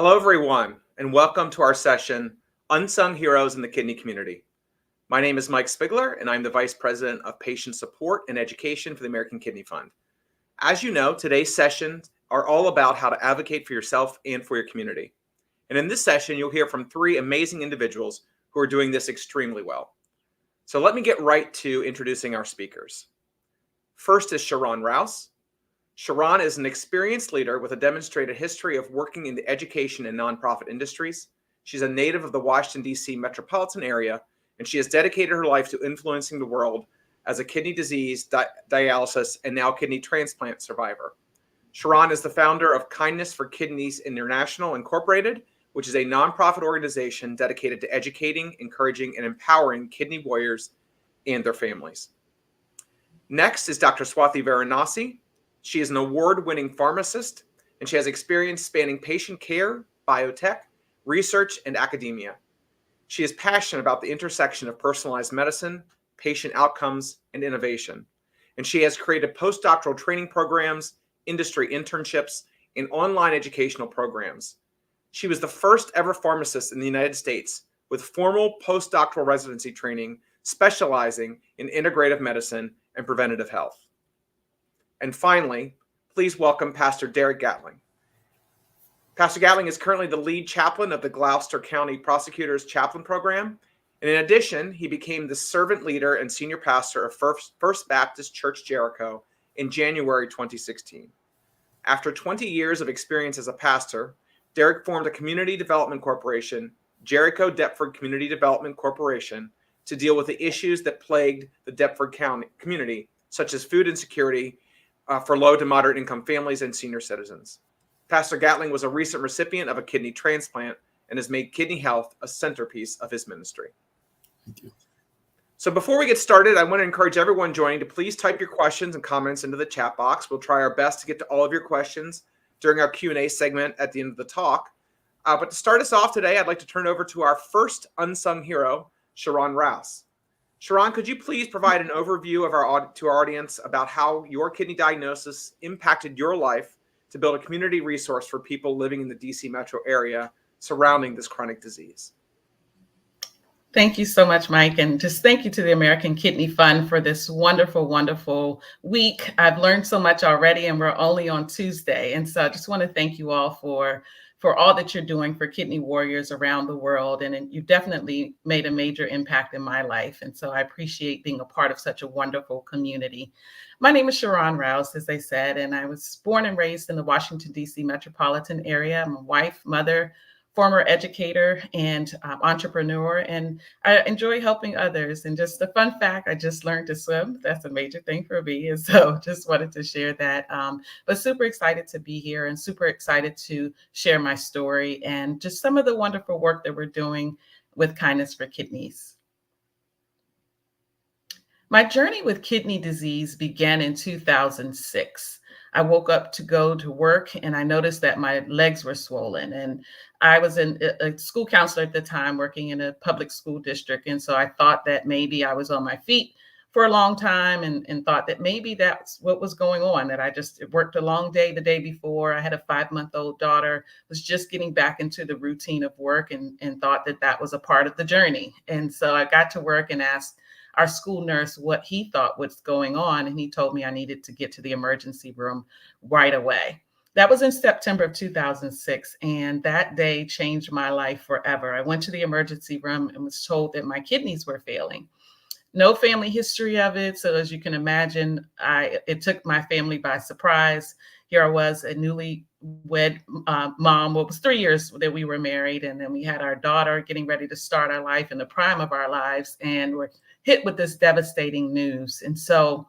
Hello, everyone, and welcome to our session, Unsung Heroes in the Kidney Community. My name is Mike Spigler, and I'm the Vice President of Patient Support and Education for the American Kidney Fund. As you know, today's sessions are all about how to advocate for yourself and for your community. And in this session, you'll hear from three amazing individuals who are doing this extremely well. So let me get right to introducing our speakers. First is Sharon Rouse. Sharon is an experienced leader with a demonstrated history of working in the education and nonprofit industries. She's a native of the Washington, D.C. metropolitan area, and she has dedicated her life to influencing the world as a kidney disease, dialysis, and now kidney transplant survivor. Sharon is the founder of Kindness for Kidneys International Incorporated, which is a nonprofit organization dedicated to educating, encouraging, and empowering kidney warriors and their families. Next is Dr. Swathi Varanasi. She is an award-winning pharmacist, and she has experience spanning patient care, biotech, research, and academia. She is passionate about the intersection of personalized medicine, patient outcomes, and innovation. And she has created postdoctoral training programs, industry internships, and online educational programs. She was the first ever pharmacist in the United States with formal postdoctoral residency training, specializing in integrative medicine and preventative health. And finally, please welcome Pastor Derek Gatling. Pastor Gatling is currently the lead chaplain of the Gloucester County Prosecutor's Chaplain Program. And in addition, he became the servant leader and senior pastor of First Baptist Church Jericho in January 2016. After 20 years of experience as a pastor, Derek formed a community development corporation, Jericho Deptford Community Development Corporation, to deal with the issues that plagued the Deptford County community, such as food insecurity, for low to moderate income families and senior citizens. Pastor Gatling was a recent recipient of a kidney transplant and has made kidney health a centerpiece of his ministry. Thank you. So before we get started, I want to encourage everyone joining to please type your questions and comments into the chat box. We'll try our best to get to all of your questions during our Q&A segment at the end of the talk. But to start us off today, I'd like to turn over to our first unsung hero, Sharon Rouse. Sharon, could you please provide an overview of to our audience about how your kidney diagnosis impacted your life to build a community resource for people living in the DC metro area surrounding this chronic disease? Thank you so much, Mike. And just thank you to the American Kidney Fund for this wonderful, wonderful week. I've learned so much already, and we're only on Tuesday. And so I just want to thank you all for all that you're doing for kidney warriors around the world. And you definitely made a major impact in my life. And so I appreciate being a part of such a wonderful community. My name is Sharon Rouse, as I said, and I was born and raised in the Washington, D.C. metropolitan area. I'm a wife, mother, former educator, and entrepreneur, and I enjoy helping others. And just a fun fact, I just learned to swim. That's a major thing for me, and so just wanted to share that. But super excited to be here and super excited to share my story and just some of the wonderful work that we're doing with Kindness for Kidneys. My journey with kidney disease began in 2006. I woke up to go to work and I noticed that my legs were swollen. And I was a school counselor at the time working in a public school district. And so I thought that maybe I was on my feet for a long time and thought that maybe that's what was going on, that I just worked a long day the day before. I had a 5-month-old daughter, was just getting back into the routine of work and thought that that was a part of the journey. And so I got to work and asked our school nurse what he thought was going on. And he told me I needed to get to the emergency room right away. That was in September of 2006. And that day changed my life forever. I went to the emergency room and was told that my kidneys were failing. No family history of it. So as you can imagine, it took my family by surprise. Here I was, a newlywed mom. Well, it was 3 years that we were married. And then we had our daughter getting ready to start our life in the prime of our lives. And we're hit with this devastating news. And so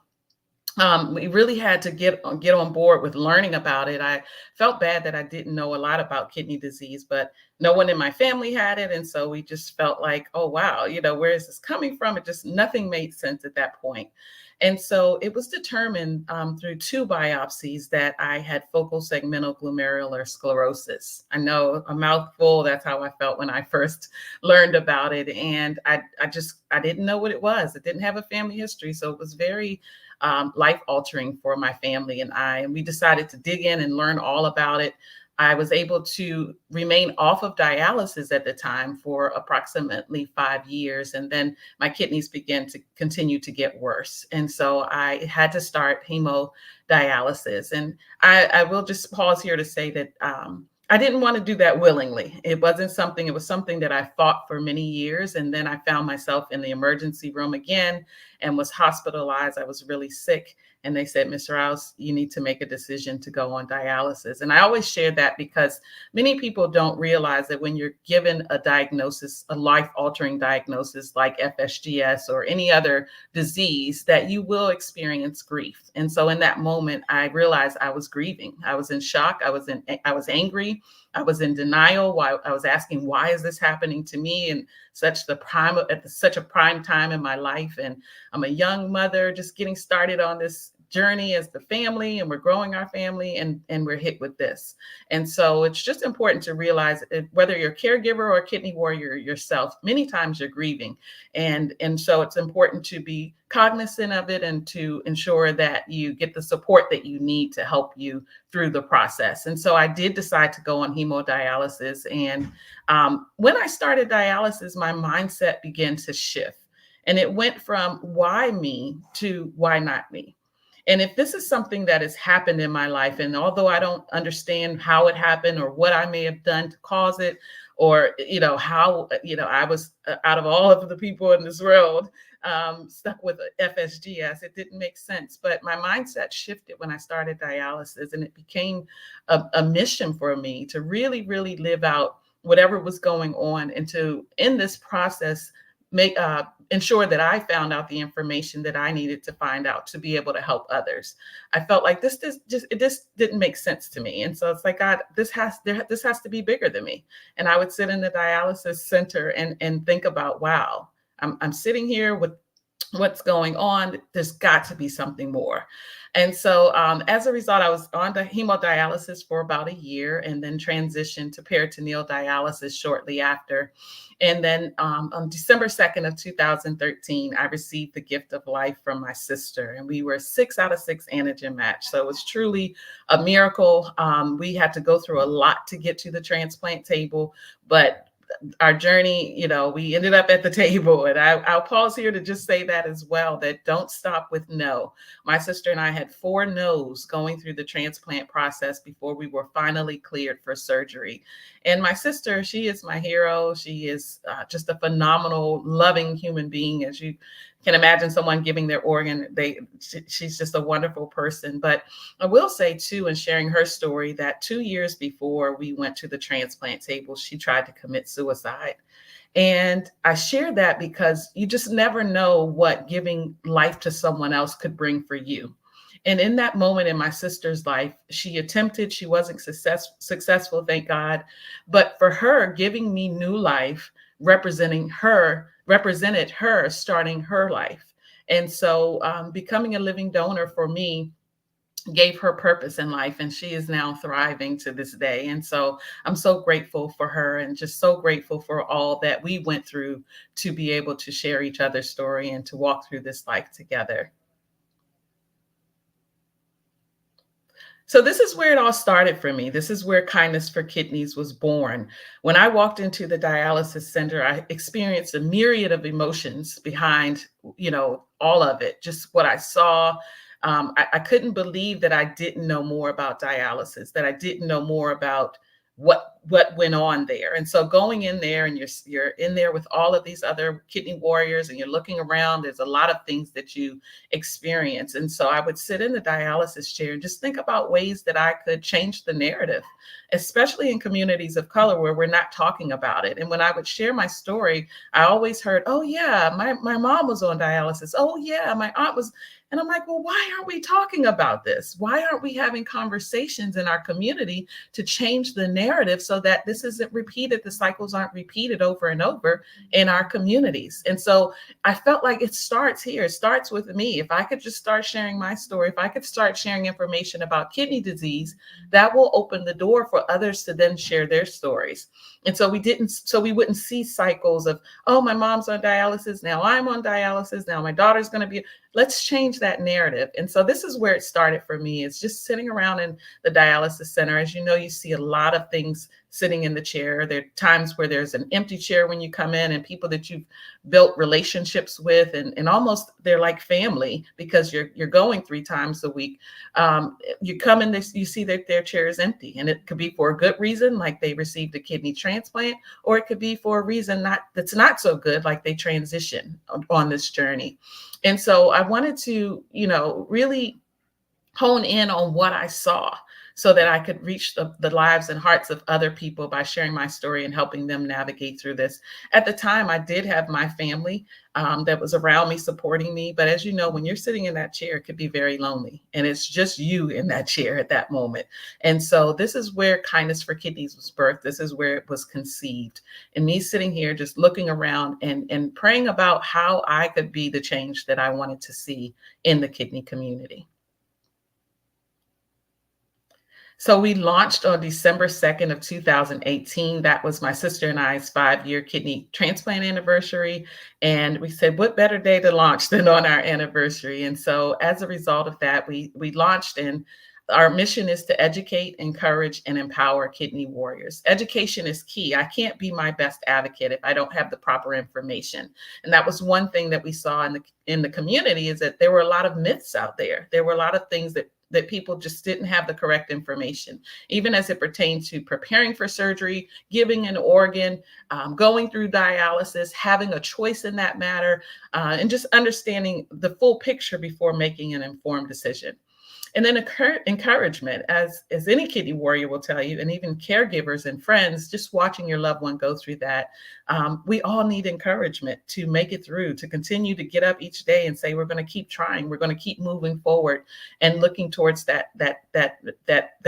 we really had to get on board with learning about it. I felt bad that I didn't know a lot about kidney disease, but no one in my family had it. And so we just felt like, oh, wow, where is this coming from? Nothing made sense at that point. And so it was determined through 2 biopsies that I had focal segmental glomerular sclerosis. I know, a mouthful. That's how I felt when I first learned about it. And I didn't know what it was. It didn't have a family history. So it was very life-altering for my family and I. And we decided to dig in and learn all about it. I was able to remain off of dialysis at the time for approximately 5 years. And then my kidneys began to continue to get worse. And so I had to start hemodialysis. And I will just pause here to say that I didn't want to do that willingly. It wasn't something, it was something that I fought for many years. And then I found myself in the emergency room again and was hospitalized. I was really sick. And they said, Ms. Rouse, you need to make a decision to go on dialysis. And I always share that because many people don't realize that when you're given a diagnosis, a life-altering diagnosis like FSGS or any other disease, that you will experience grief. And so in that moment, I realized I was grieving. I was in shock. I was angry. I was in denial. Why I was asking, why is this happening to me? And such a prime time in my life. And I'm a young mother just getting started on this journey as the family, and we're growing our family, and we're hit with this. And so it's just important to realize whether you're a caregiver or a kidney warrior yourself, many times you're grieving. And so it's important to be cognizant of it and to ensure that you get the support that you need to help you through the process. And so I did decide to go on hemodialysis. And when I started dialysis, my mindset began to shift. And it went from why me to why not me. And if this is something that has happened in my life, and although I don't understand how it happened or what I may have done to cause it, or, how, I was out of all of the people in this world, stuck with FSGS, it didn't make sense. But my mindset shifted when I started dialysis, and it became a mission for me to really, really live out whatever was going on, and to, in this process, ensure that I found out the information that I needed to find out to be able to help others. I felt like this didn't make sense to me. And so it's like, God, this has to be bigger than me. And I would sit in the dialysis center and think about, wow, I'm sitting here with what's going on. There's got to be something more. And so as a result, I was on hemodialysis for about a year, and then transitioned to peritoneal dialysis shortly after. And then on December 2nd of 2013, I received the gift of life from my sister, and we were 6 out of 6 antigen match. So it was truly a miracle. We had to go through a lot to get to the transplant table, but our journey, we ended up at the table. And I'll pause here to just say that as well, that don't stop with no. My sister and I had 4 no's going through the transplant process before we were finally cleared for surgery. And my sister, she is my hero. She is just a phenomenal, loving human being. As you can imagine, someone giving their organ, she's just a wonderful person. But I will say too, in sharing her story, that 2 years before we went to the transplant table, she tried to commit suicide. And I share that because you just never know what giving life to someone else could bring for you. And in that moment in my sister's life, she attempted, she wasn't successful, thank God. But for her, giving me new life represented her starting her life. And so becoming a living donor for me gave her purpose in life, and she is now thriving to this day. And so I'm so grateful for her, and just so grateful for all that we went through to be able to share each other's story and to walk through this life together. So this is where it all started for me. This is where Kindness for Kidneys was born. When I walked into the dialysis center, I experienced a myriad of emotions behind, all of it. Just what I saw. I couldn't believe that I didn't know more about dialysis, that I didn't know more about what went on there. And so going in there, and you're in there with all of these other kidney warriors, and you're looking around, there's a lot of things that you experience. And so I would sit in the dialysis chair and just think about ways that I could change the narrative, especially in communities of color where we're not talking about it. And when I would share my story, I always heard, oh yeah, my mom was on dialysis. Oh yeah, my aunt was. And I'm like, well, why aren't we talking about this? Why aren't we having conversations in our community to change the narrative so that this isn't repeated, the cycles aren't repeated over and over in our communities? And so I felt like it starts here. It starts with me. If I could just start sharing my story, if I could start sharing information about kidney disease, that will open the door for others to then share their stories. And so we wouldn't see cycles of, oh, my mom's on dialysis, now I'm on dialysis, now my daughter's going to be. Let's change that narrative. And so this is where it started for me. It's just sitting around in the dialysis center. As you know, you see a lot of things sitting in the chair. There are times where there's an empty chair when you come in, and people that you've built relationships with, and almost they're like family because you're going 3 times a week. You come in, you see that their chair is empty, and it could be for a good reason, like they received a kidney transplant, or it could be for a reason that's not so good, like they transition on this journey. And so I wanted to, really hone in on what I saw so that I could reach the lives and hearts of other people by sharing my story and helping them navigate through this. At the time, I did have my family that was around me, supporting me. But as you know, when you're sitting in that chair, it could be very lonely. And it's just you in that chair at that moment. And so this is where Kindness for Kidneys was birthed. This is where it was conceived. And me sitting here just looking around and praying about how I could be the change that I wanted to see in the kidney community. So we launched on December 2nd of 2018. That was my sister and I's 5-year kidney transplant anniversary. And we said, what better day to launch than on our anniversary? And so as a result of that, we launched, and our mission is to educate, encourage, and empower kidney warriors. Education is key. I can't be my best advocate if I don't have the proper information. And that was one thing that we saw in the community, is that there were a lot of myths out there. There were a lot of things that people just didn't have the correct information, even as it pertained to preparing for surgery, giving an organ, going through dialysis, having a choice in that matter, and just understanding the full picture before making an informed decision. And then encouragement, as any kidney warrior will tell you, and even caregivers and friends, just watching your loved one go through that. We all need encouragement to make it through, to continue to get up each day and say, we're going to keep trying. We're going to keep moving forward and looking towards that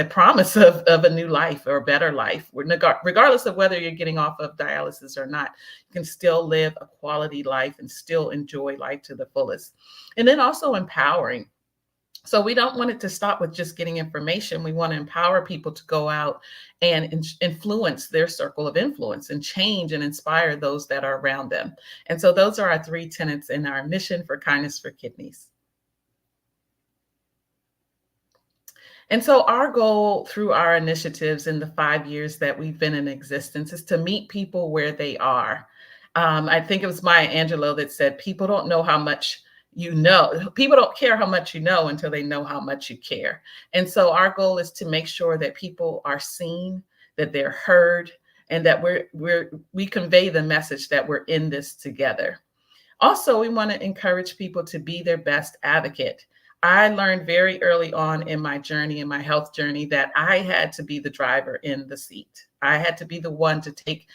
promise of a new life or a better life. Regardless of whether you're getting off of dialysis or not, you can still live a quality life and still enjoy life to the fullest. And then also empowering. So we don't want it to stop with just getting information. We want to empower people to go out and influence their circle of influence and change and inspire those that are around them. And so those are our 3 tenets in our mission for Kindness for Kidneys. And so our goal through our initiatives in the 5 years that we've been in existence is to meet people where they are. I think it was Maya Angelou that said, people don't know how much you know. People don't care how much you know until they know how much you care. And so our goal is to make sure that people are seen, that they're heard, and that we convey the message that we're in this together. Also, we want to encourage people to be their best advocate. I learned very early on in my journey, in my health journey, that I had to be the driver in the seat. I had to be the one to take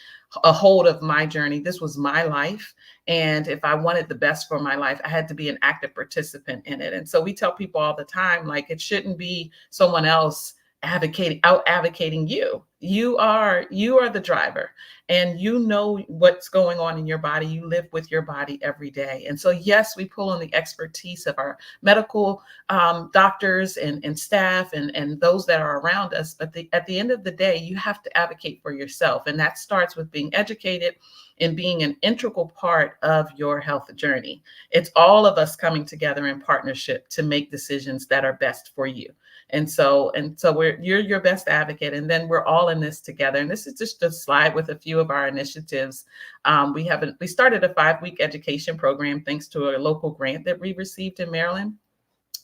a hold of my journey. This was my life. And if I wanted the best for my life, I had to be an active participant in it. And so we tell people all the time, like, it shouldn't be someone else advocating you. You are the driver, and you know what's going on in your body. You live with your body every day. And so, yes, we pull on the expertise of our medical doctors and staff and those that are around us. But at the end of the day, you have to advocate for yourself. And that starts with being educated and being an integral part of your health journey. It's all of us coming together in partnership to make decisions that are best for you. And so you're your best advocate, and then we're all in this together. And this is just a slide with a few of our initiatives. We started a 5-week education program thanks to a local grant that we received in Maryland.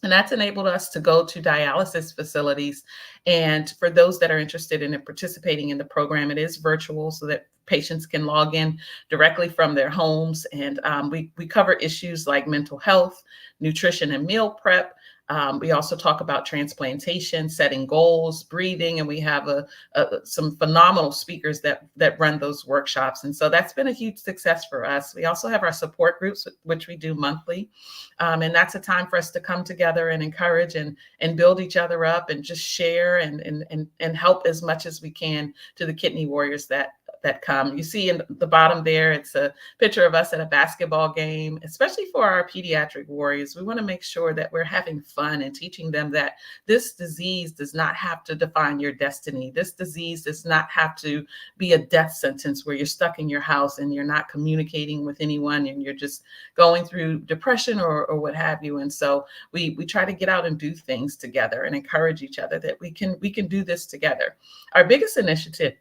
And that's enabled us to go to dialysis facilities. And for those that are interested in participating in the program, it is virtual so that patients can log in directly from their homes. And we cover issues like mental health, nutrition and meal prep. We also talk about transplantation, setting goals, breathing, and we have some phenomenal speakers that run those workshops. And so that's been a huge success for us. We also have our support groups, which we do monthly. And that's a time for us to come together and encourage and build each other up and just share and help as much as we can to the kidney warriors that that come. You see in the bottom there, it's a picture of us at a basketball game. Especially for our pediatric warriors, we want to make sure that we're having fun and teaching them that this disease does not have to define your destiny. This disease does not have to be a death sentence where you're stuck in your house and you're not communicating with anyone and you're just going through depression or what have you. And so we try to get out and do things together and encourage each other that we can do this together. Our biggest initiative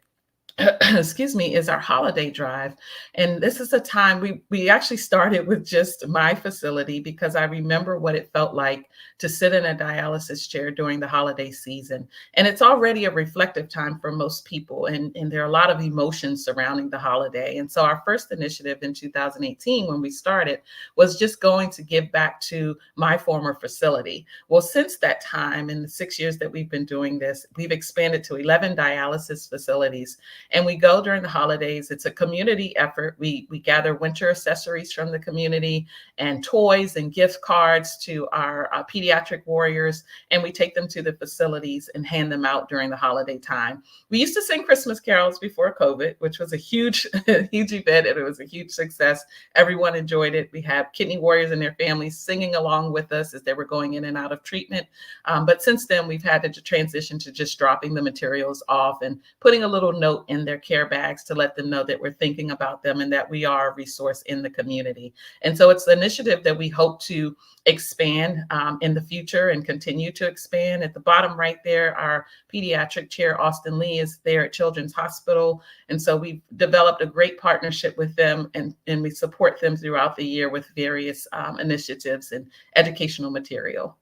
excuse me, is our holiday drive. And this is a time we actually started with just my facility because I remember what it felt like to sit in a dialysis chair during the holiday season. And it's already a reflective time for most people. And there are a lot of emotions surrounding the holiday. And so our first initiative in 2018, when we started, was just going to give back to my former facility. Well, since that time, in the 6 years that we've been doing this, we've expanded to 11 dialysis facilities. And we go during the holidays. It's a community effort. We gather winter accessories from the community and toys and gift cards to our pediatric warriors. And we take them to the facilities and hand them out during the holiday time. We used to sing Christmas carols before COVID, which was a huge, huge event. And it was a huge success. Everyone enjoyed it. We have kidney warriors and their families singing along with us as they were going in and out of treatment. But since then, we've had to transition to just dropping the materials off and putting a little note in their care bags to let them know that we're thinking about them and that we are a resource in the community. And so it's an initiative that we hope to expand in the future and continue to expand. At the bottom right there, our pediatric chair, Austin Lee, is there at Children's Hospital. And so we've developed a great partnership with them and we support them throughout the year with various initiatives and educational material.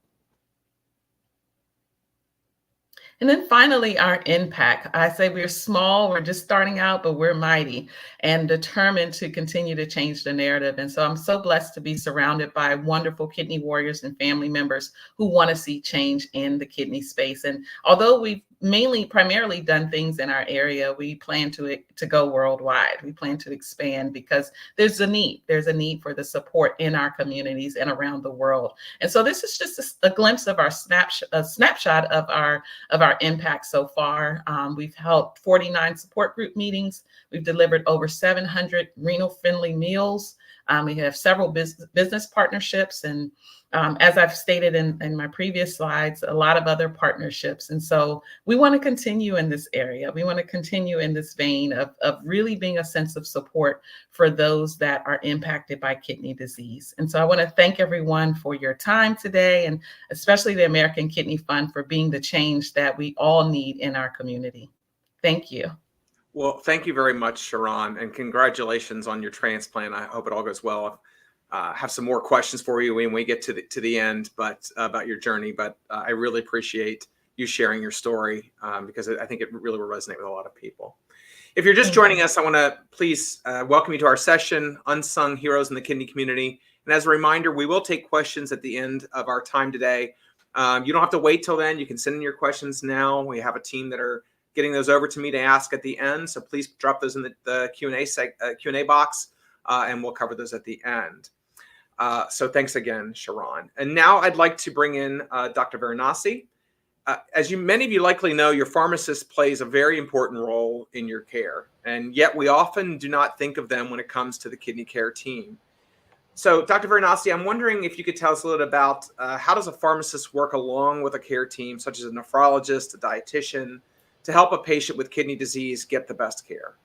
And then finally, our impact. I say we're small, we're just starting out, but we're mighty and determined to continue to change the narrative. And so I'm so blessed to be surrounded by wonderful kidney warriors and family members who want to see change in the kidney space. And although we've primarily done things in our area, we plan to go worldwide. We plan to expand because there's a need. There's a need for the support in our communities and around the world. And so this is just a glimpse of our snapshot of our impact so far. We've held 49 support group meetings. We've delivered over 700 renal-friendly meals. We have several business partnerships, and as I've stated in my previous slides, a lot of other partnerships. And so we want to continue in this area. We want to continue in this vein of really being a sense of support for those that are impacted by kidney disease. And so I want to thank everyone for your time today, and especially the American Kidney Fund for being the change that we all need in our community. Thank you. Well, thank you very much, Sharon, and congratulations on your transplant. I hope it all goes well. Have some more questions for you when we get to the end, but about your journey. But I really appreciate you sharing your story because I think it really will resonate with a lot of people. If you're just joining us, I want to please welcome you to our session, Unsung Heroes in the Kidney Community. And as a reminder, we will take questions at the end of our time today. You don't have to wait till then. You can send in your questions now. We have a team that are getting those over to me to ask at the end. So please drop those in the Q&A box, and we'll cover those at the end. So thanks again, Sharon. And now I'd like to bring in Dr. Varanasi. As many of you likely know, your pharmacist plays a very important role in your care, and yet we often do not think of them when it comes to the kidney care team. So Dr. Varanasi, I'm wondering if you could tell us a little bit about how does a pharmacist work along with a care team, such as a nephrologist, a dietitian, to help a patient with kidney disease get the best care?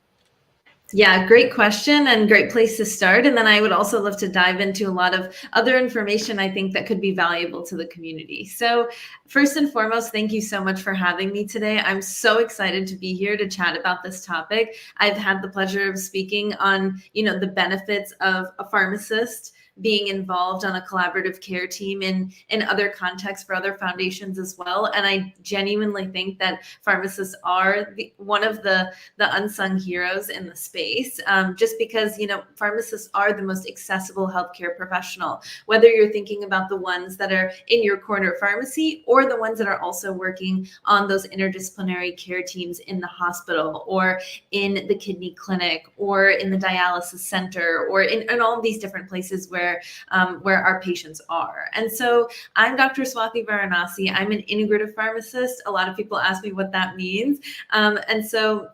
Yeah, great question and great place to start. And then I would also love to dive into a lot of other information I think that could be valuable to the community. So first and foremost, thank you so much for having me today. I'm so excited to be here to chat about this topic. I've had the pleasure of speaking on, the benefits of a pharmacist being involved on a collaborative care team in other contexts for other foundations as well. And I genuinely think that pharmacists are one of the unsung heroes in the space, just because, pharmacists are the most accessible healthcare professional, whether you're thinking about the ones that are in your corner pharmacy or the ones that are also working on those interdisciplinary care teams in the hospital or in the kidney clinic or in the dialysis center or in all of these different places where our patients are. And so I'm Dr. Swati Varanasi. I'm an integrative pharmacist. A lot of people ask me what that means. And so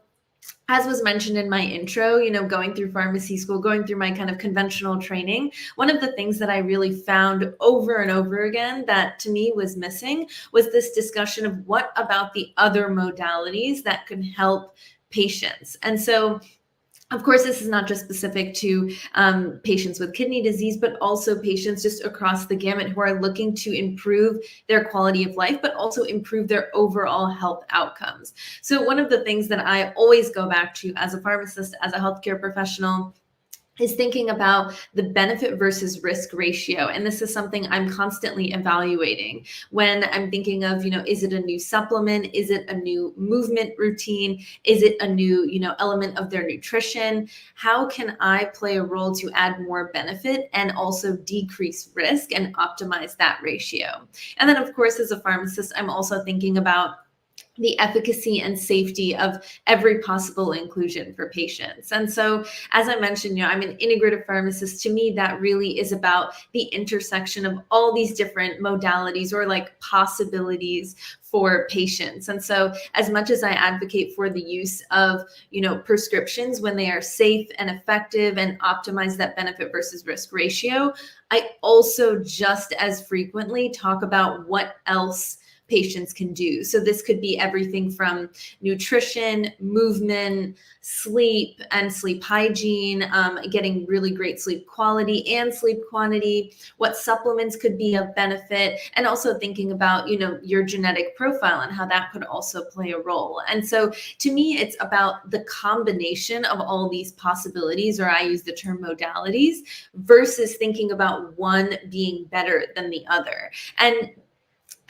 as was mentioned in my intro, going through pharmacy school, going through my kind of conventional training, one of the things that I really found over and over again that to me was missing was this discussion of what about the other modalities that can help patients. And so, of course, this is not just specific to patients with kidney disease, but also patients just across the gamut who are looking to improve their quality of life, but also improve their overall health outcomes. So one of the things that I always go back to as a pharmacist, as a healthcare professional, is thinking about the benefit versus risk ratio. And this is something I'm constantly evaluating when I'm thinking of, is it a new supplement? Is it a new movement routine? Is it a new, element of their nutrition? How can I play a role to add more benefit and also decrease risk and optimize that ratio? And then, of course, as a pharmacist, I'm also thinking about the efficacy and safety of every possible inclusion for patients. And so, as I mentioned, I'm an integrative pharmacist. To me, that really is about the intersection of all these different modalities or like possibilities for patients. And so, as much as I advocate for the use of, prescriptions when they are safe and effective and optimize that benefit versus risk ratio, I also just as frequently talk about what else patients can do. So this could be everything from nutrition, movement, sleep, and sleep hygiene, getting really great sleep quality and sleep quantity, what supplements could be of benefit, and also thinking about, your genetic profile and how that could also play a role. And so to me, it's about the combination of all these possibilities, or I use the term modalities, versus thinking about one being better than the other. And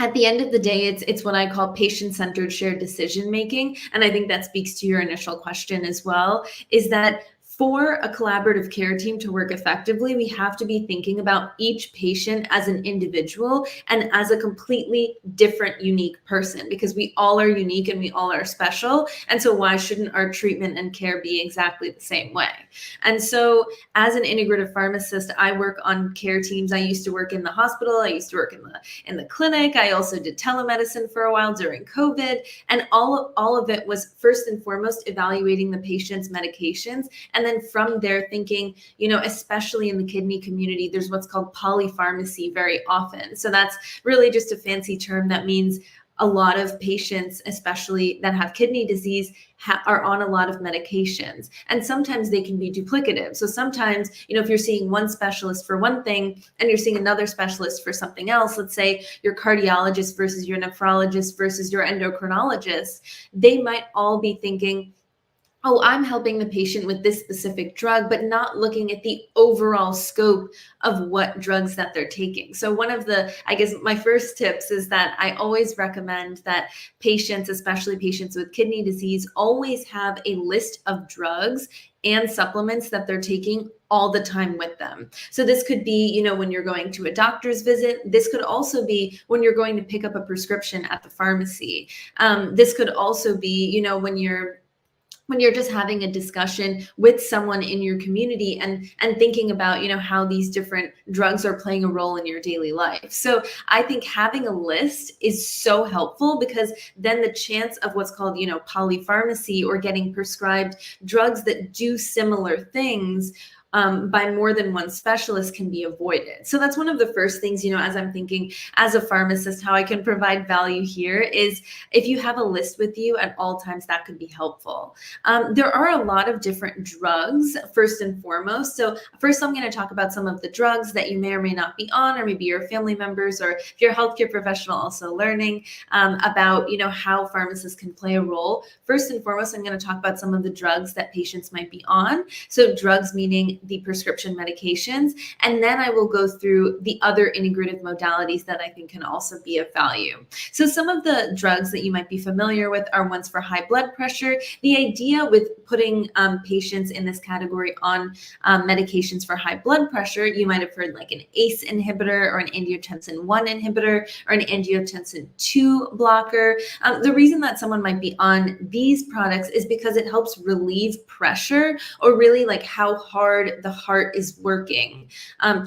at the end of the day, it's what I call patient-centered shared decision-making. And I think that speaks to your initial question as well, is that for a collaborative care team to work effectively, we have to be thinking about each patient as an individual and as a completely different, unique person, because we all are unique and we all are special. And so why shouldn't our treatment and care be exactly the same way? And so as an integrative pharmacist, I work on care teams. I used to work in the hospital. I used to work in the clinic. I also did telemedicine for a while during COVID. And all of it was first and foremost evaluating the patient's medications. And then from there thinking, especially in the kidney community, there's what's called polypharmacy very often. So that's really just a fancy term that means a lot of patients, especially that have kidney disease, are on a lot of medications. And sometimes they can be duplicative. So sometimes, if you're seeing one specialist for one thing and you're seeing another specialist for something else, let's say your cardiologist versus your nephrologist versus your endocrinologist, they might all be thinking, oh, I'm helping the patient with this specific drug, but not looking at the overall scope of what drugs that they're taking. So one of my first tips is that I always recommend that patients, especially patients with kidney disease, always have a list of drugs and supplements that they're taking all the time with them. So this could be, when you're going to a doctor's visit. This could also be when you're going to pick up a prescription at the pharmacy. This could also be, when you're just having a discussion with someone in your community and thinking about, how these different drugs are playing a role in your daily life. So I think having a list is so helpful, because then the chance of what's called, polypharmacy, or getting prescribed drugs that do similar things by more than one specialist can be avoided. So that's one of the first things, as I'm thinking as a pharmacist, how I can provide value here is if you have a list with you at all times, that could be helpful. There are a lot of different drugs, first and foremost. So first, I'm going to talk about some of the drugs that you may or may not be on, or maybe your family members, or if you're a healthcare professional also learning about, how pharmacists can play a role. First and foremost, I'm going to talk about some of the drugs that patients might be on. So drugs meaning the prescription medications, and then I will go through the other integrative modalities that I think can also be of value. So some of the drugs that you might be familiar with are ones for high blood pressure. The idea with putting patients in this category on medications for high blood pressure, you might have heard like an ACE inhibitor or an angiotensin 1 inhibitor or an angiotensin 2 blocker. The reason that someone might be on these products is because it helps relieve pressure, or really like how hard sure the heart is working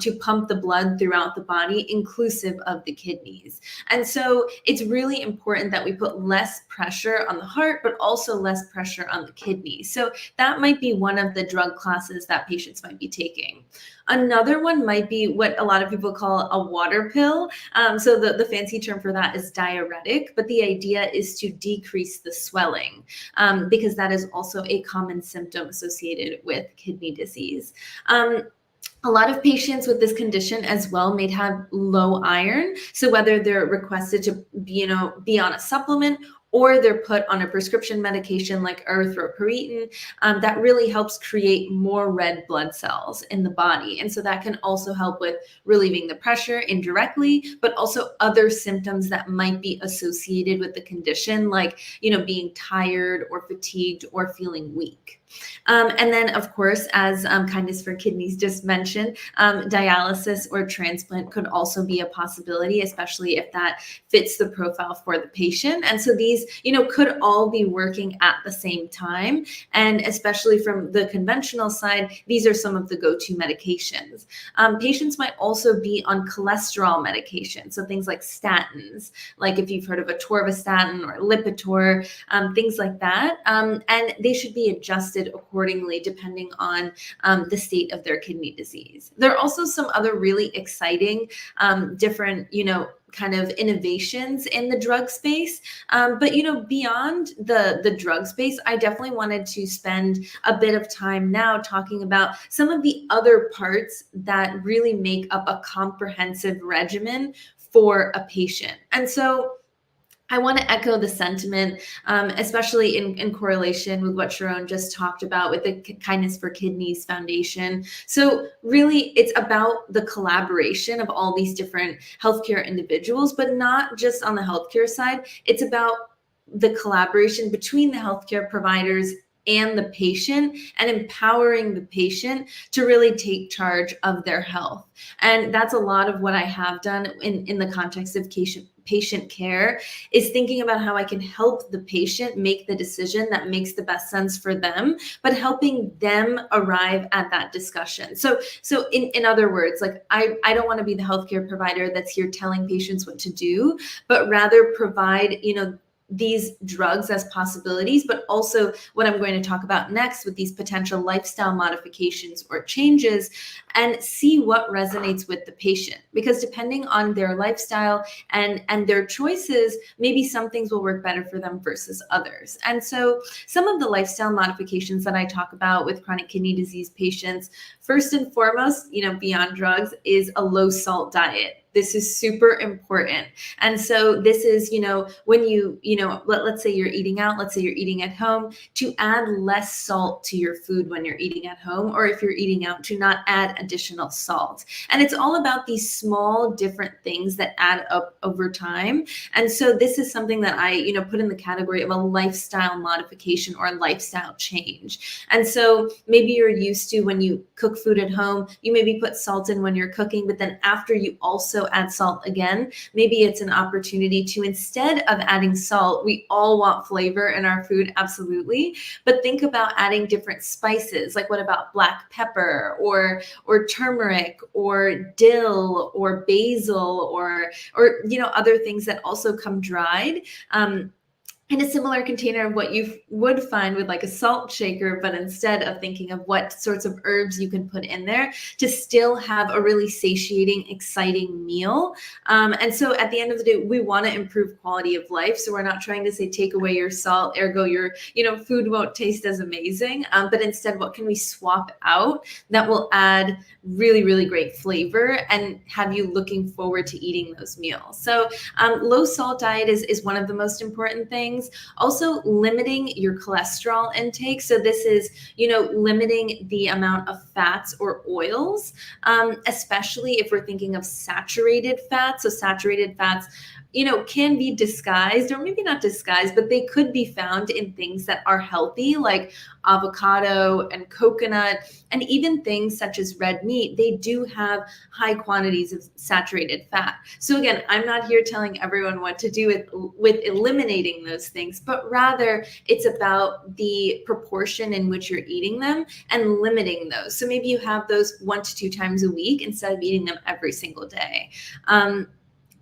to pump the blood throughout the body, inclusive of the kidneys. And so it's really important that we put less pressure on the heart, but also less pressure on the kidneys. So that might be one of the drug classes that patients might be taking. Another one might be what a lot of people call a water pill. So the fancy term for that is diuretic, but the idea is to decrease the swelling because that is also a common symptom associated with kidney disease. A lot of patients with this condition as well may have low iron. So whether they're requested to, be on a supplement or they're put on a prescription medication like erythropoietin, that really helps create more red blood cells in the body. And so that can also help with relieving the pressure indirectly, but also other symptoms that might be associated with the condition, like, being tired or fatigued or feeling weak. And then, of course, as Kindness for Kidneys just mentioned, dialysis or transplant could also be a possibility, especially if that fits the profile for the patient. And so these, could all be working at the same time. And especially from the conventional side, these are some of the go-to medications. Patients might also be on cholesterol medication, so things like statins, like if you've heard of atorvastatin or Lipitor, things like that. And they should be adjusted accordingly depending on the state of their kidney disease. There are also some other really exciting different, kind of innovations in the drug space. But, beyond the drug space, I definitely wanted to spend a bit of time now talking about some of the other parts that really make up a comprehensive regimen for a patient. And so I want to echo the sentiment, especially in correlation with what Sharon just talked about with the Kindness for Kidneys Foundation. So really, it's about the collaboration of all these different healthcare individuals, but not just on the healthcare side. It's about the collaboration between the healthcare providers and the patient, and empowering the patient to really take charge of their health. And that's a lot of what I have done in the context of patient care, is thinking about how I can help the patient make the decision that makes the best sense for them, but helping them arrive at that discussion. So in other words, like I don't want to be the healthcare provider that's here telling patients what to do, but rather provide, these drugs as possibilities, but also what I'm going to talk about next with these potential lifestyle modifications or changes, and see what resonates with the patient. Because depending on their lifestyle and their choices, maybe some things will work better for them versus others. And so some of the lifestyle modifications that I talk about with chronic kidney disease patients, first and foremost, beyond drugs, is a low salt diet. This is super important. And so this is, when let's say you're eating out, let's say you're eating at home, to add less salt to your food when you're eating at home, or if you're eating out, to not add additional salt. And it's all about these small different things that add up over time. And so this is something that I, put in the category of a lifestyle modification or a lifestyle change. And so maybe you're used to, when you cook food at home, you maybe put salt in when you're cooking, but then after you also add salt again, maybe it's an opportunity to, instead of adding salt, we all want flavor in our food, absolutely, but think about adding different spices. Like, what about black pepper or turmeric or dill or basil or other things that also come dried, in a similar container of what you would find with like a salt shaker, but instead of thinking of what sorts of herbs you can put in there to still have a really satiating, exciting meal. And so at the end of the day, we want to improve quality of life. So we're not trying to say, take away your salt, ergo your, food won't taste as amazing. But instead, what can we swap out that will add really, really great flavor and have you looking forward to eating those meals? So low salt diet is one of the most important things. Also, limiting your cholesterol intake. So this is, limiting the amount of fats or oils, especially if we're thinking of saturated fats. So saturated fats can be disguised, or maybe not disguised, but they could be found in things that are healthy, like avocado and coconut, and even things such as red meat. They do have high quantities of saturated fat. So again, I'm not here telling everyone what to do with eliminating those things, but rather it's about the proportion in which you're eating them and limiting those. So maybe you have those 1 to 2 times a week instead of eating them every single day.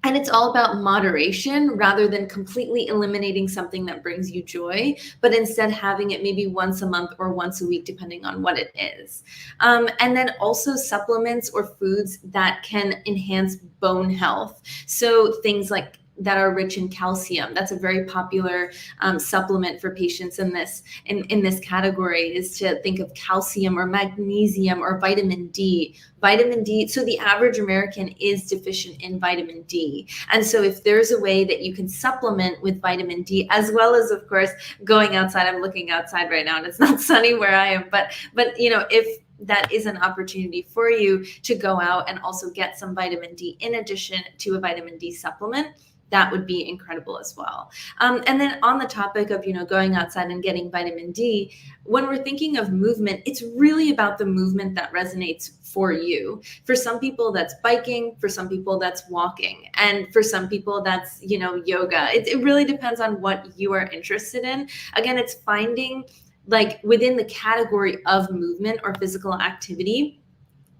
And it's all about moderation rather than completely eliminating something that brings you joy, but instead having it maybe once a month or once a week, depending on what it is. And then also supplements or foods that can enhance bone health. So things like that are rich in calcium. That's a very popular supplement for patients in this category, is to think of calcium or magnesium or vitamin D. Vitamin D, so the average American is deficient in vitamin D. And so if there's a way that you can supplement with vitamin D, as well as, of course, going outside. I'm looking outside right now and it's not sunny where I am, but if that is an opportunity for you to go out and also get some vitamin D in addition to a vitamin D supplement, that would be incredible as well. And then on the topic of, going outside and getting vitamin D, when we're thinking of movement, it's really about the movement that resonates for you. For some people, that's biking. For some people, that's walking. And for some people, that's, yoga. It really depends on what you are interested in. Again, it's finding, like, within the category of movement or physical activity,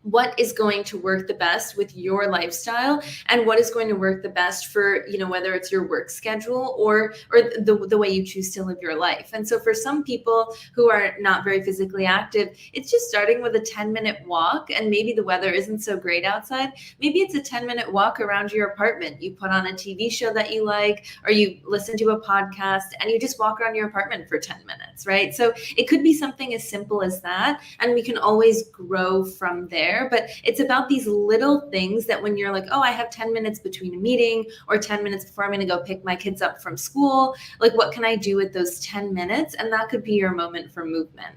what is going to work the best with your lifestyle, and what is going to work the best for, whether it's your work schedule or the way you choose to live your life. And so for some people who are not very physically active, it's just starting with a 10-minute walk, and maybe the weather isn't so great outside. Maybe it's a 10-minute walk around your apartment. You put on a TV show that you like, or you listen to a podcast, and you just walk around your apartment for 10 minutes, right? So it could be something as simple as that, and we can always grow from there. But it's about these little things that when you're like, oh, I have 10 minutes between a meeting or 10 minutes before I'm going to go pick my kids up from school, like, what can I do with those 10 minutes? And that could be your moment for movement.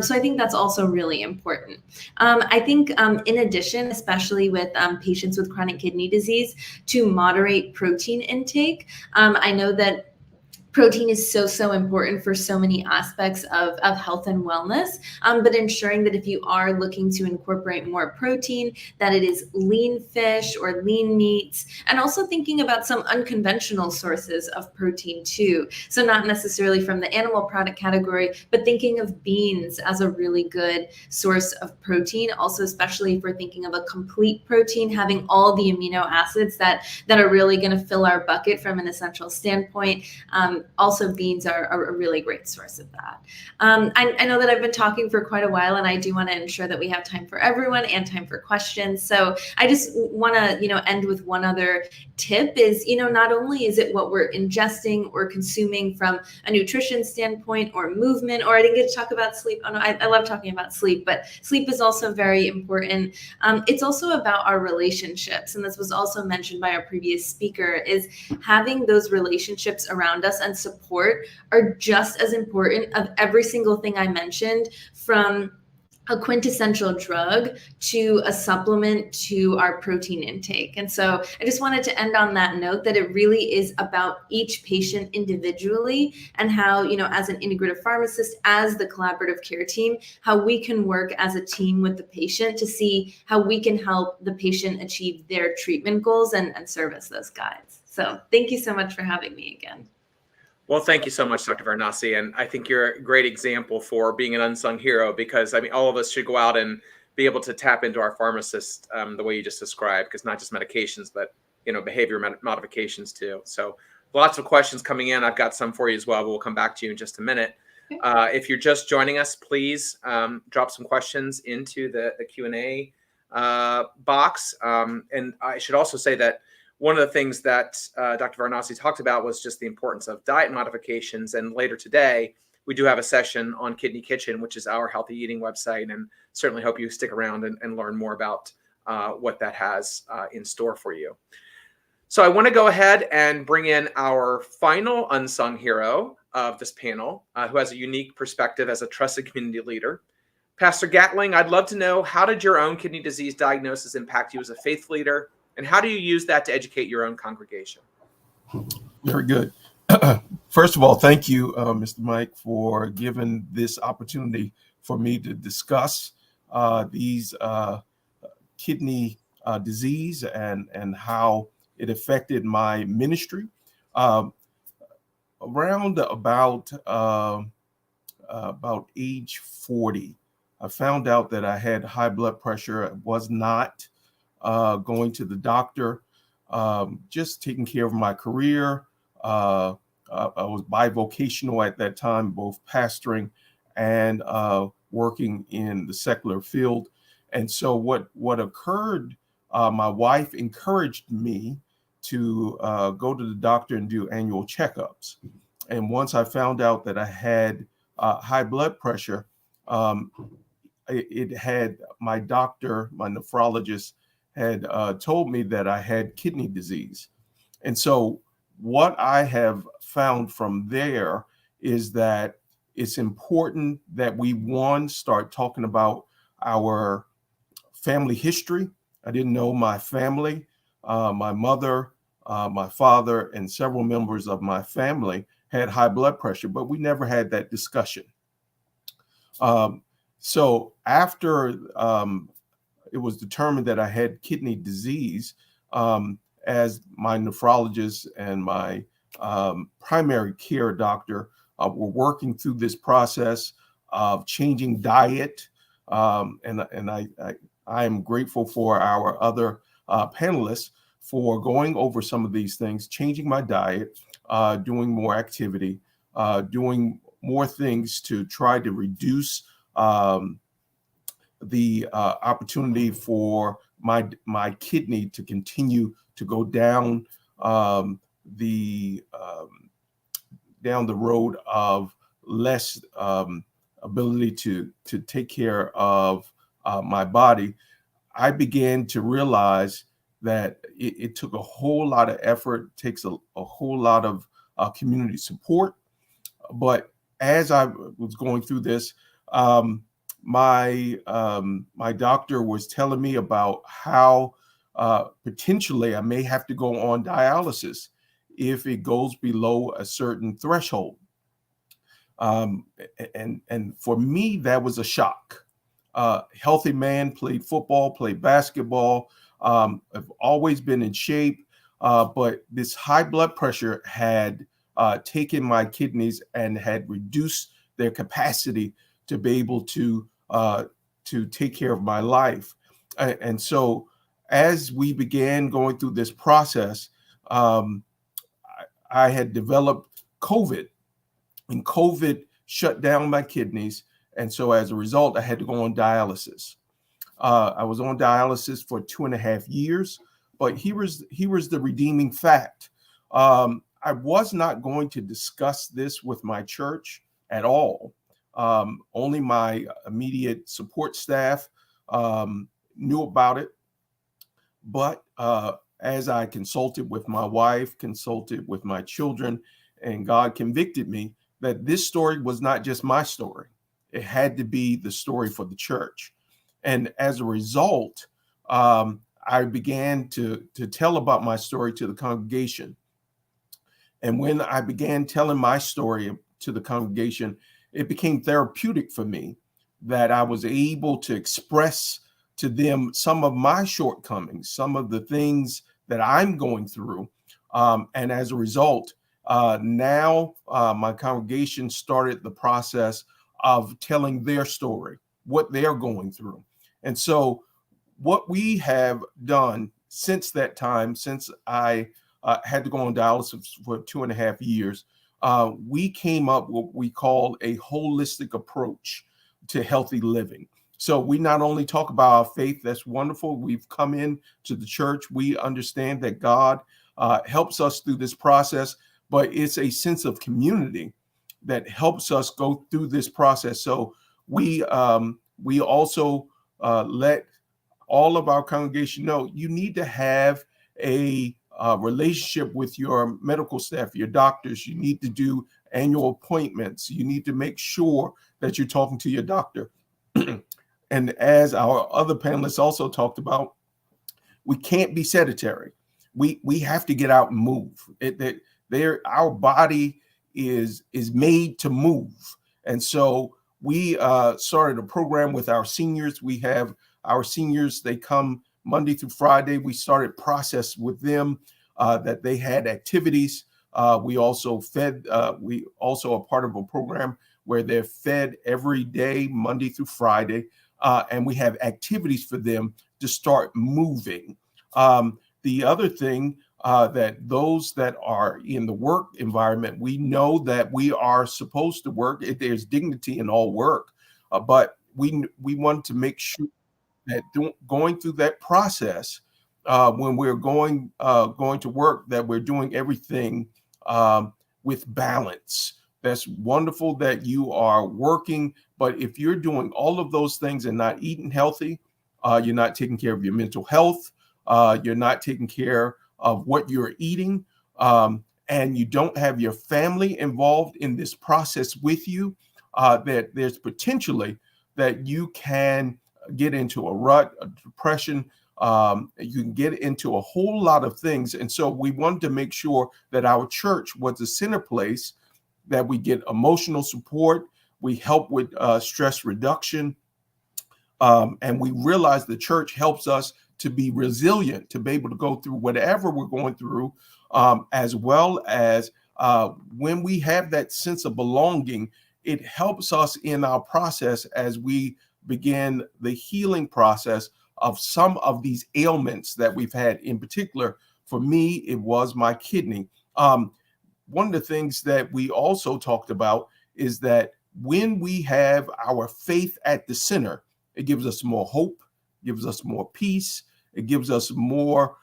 So I think that's also really important. I think in addition, especially with patients with chronic kidney disease, to moderate protein intake. I know that protein is so important for so many aspects of health and wellness, but ensuring that if you are looking to incorporate more protein, that it is lean fish or lean meats, and also thinking about some unconventional sources of protein too. So not necessarily from the animal product category, but thinking of beans as a really good source of protein. Also, especially if we're thinking of a complete protein, having all the amino acids that are really going to fill our bucket from an essential standpoint. Also, beans are a really great source of that. I know that I've been talking for quite a while, and I do want to ensure that we have time for everyone and time for questions. So I just want to, end with one other tip is, not only is it what we're ingesting or consuming from a nutrition standpoint or movement, or I didn't get to talk about sleep. Oh no, I love talking about sleep, but sleep is also very important. It's also about our relationships. And this was also mentioned by our previous speaker, is having those relationships around us and support are just as important of every single thing I mentioned, from a quintessential drug to a supplement to our protein intake. And so I just wanted to end on that note, that it really is about each patient individually, and how, as an integrative pharmacist, as the collaborative care team, how we can work as a team with the patient to see how we can help the patient achieve their treatment goals and service those guides. So thank you so much for having me again. Well, thank you so much, Dr. Varanasi. And I think you're a great example for being an unsung hero, because all of us should go out and be able to tap into our pharmacist the way you just described, because not just medications, but, behavior modifications too. So lots of questions coming in. I've got some for you as well, but we'll come back to you in just a minute. If you're just joining us, please drop some questions into the Q&A box. And I should also say that one of the things that Dr. Varanasi talked about was just the importance of diet modifications. And later today, we do have a session on Kidney Kitchen, which is our healthy eating website, and certainly hope you stick around and learn more about what that has in store for you. So I want to go ahead and bring in our final unsung hero of this panel, who has a unique perspective as a trusted community leader. Pastor Gatling, I'd love to know, how did your own kidney disease diagnosis impact you as a faith leader? And how do you use that to educate your own congregation? Very good. First of all, thank you, Mr. Mike, for giving this opportunity for me to discuss these kidney disease and how it affected my ministry. Around about age 40, I found out that I had high blood pressure. I was not going to the doctor, just taking care of my career. I was bivocational at that time, both pastoring and working in the secular field. And so what occurred, my wife encouraged me to go to the doctor and do annual checkups. And once I found out that I had high blood pressure, it had my doctor, my nephrologist, had told me that I had kidney disease. And so what I have found from there is that it's important that we, one, start talking about our family history. I didn't know my family, my mother, my father, and several members of my family had high blood pressure, but we never had that discussion. So after it was determined that I had kidney disease, as my nephrologist and my primary care doctor were working through this process of changing diet, and I am grateful for our other panelists for going over some of these things, changing my diet, doing more activity, doing more things to try to reduce the opportunity for my kidney to continue to go down the road of less ability to take care of my body. I began to realize that it took a whole lot of effort, takes a whole lot of community support. But as I was going through this, my doctor was telling me about how potentially I may have to go on dialysis if it goes below a certain threshold. And for me, that was a shock. Healthy man, played football, played basketball, I've always been in shape, but this high blood pressure had taken my kidneys and had reduced their capacity to be able to take care of my life. And so as we began going through this process, I had developed COVID, and COVID shut down my kidneys. And so as a result, I had to go on dialysis. I was on dialysis for 2.5 years, but here was the redeeming fact. I was not going to discuss this with my church at all. Only my immediate support staff knew about it. But as I consulted with my wife, consulted with my children, and God convicted me that this story was not just my story. It had to be the story for the church. And as a result, I began to tell about my story to the congregation. And when I began telling my story to the congregation, it became therapeutic for me that I was able to express to them some of my shortcomings, some of the things that I'm going through. And as a result, now my congregation started the process of telling their story, what they're going through. And so what we have done since that time, since I had to go on dialysis for 2.5 years, we came up with what we call a holistic approach to healthy living. So we not only talk about our faith, that's wonderful. We've come in to the church. We understand that God helps us through this process, but it's a sense of community that helps us go through this process. So we also let all of our congregation know you need to have a relationship with your medical staff, your doctors. You need to do annual appointments. You need to make sure that you're talking to your doctor. And as our other panelists also talked about, we can't be sedentary. we have to get out and move. Our body is made to move. And so we started a program with our seniors. We have our seniors, they come Monday through Friday. We started process with them that they had activities. We also we also are part of a program where they're fed every day, Monday through Friday. And we have activities for them to start moving. The other thing that those that are in the work environment, we know that we are supposed to work. There's dignity in all work, but we want to make sure that going through that process, when we're going to work, that we're doing everything with balance. That's wonderful that you are working, but if you're doing all of those things and not eating healthy, you're not taking care of your mental health, you're not taking care of what you're eating, and you don't have your family involved in this process with you, that there's potentially that you can get into a rut, a depression. You can get into a whole lot of things. And so we wanted to make sure that our church was a center place, that we get emotional support, we help with stress reduction, and we realize the church helps us to be resilient, to be able to go through whatever we're going through, as well as when we have that sense of belonging, it helps us in our process as we begin the healing process of some of these ailments that we've had. In particular, for me, it was my kidney. One of the things that we also talked about is that when we have our faith at the center, it gives us more hope, gives us more peace, it gives us more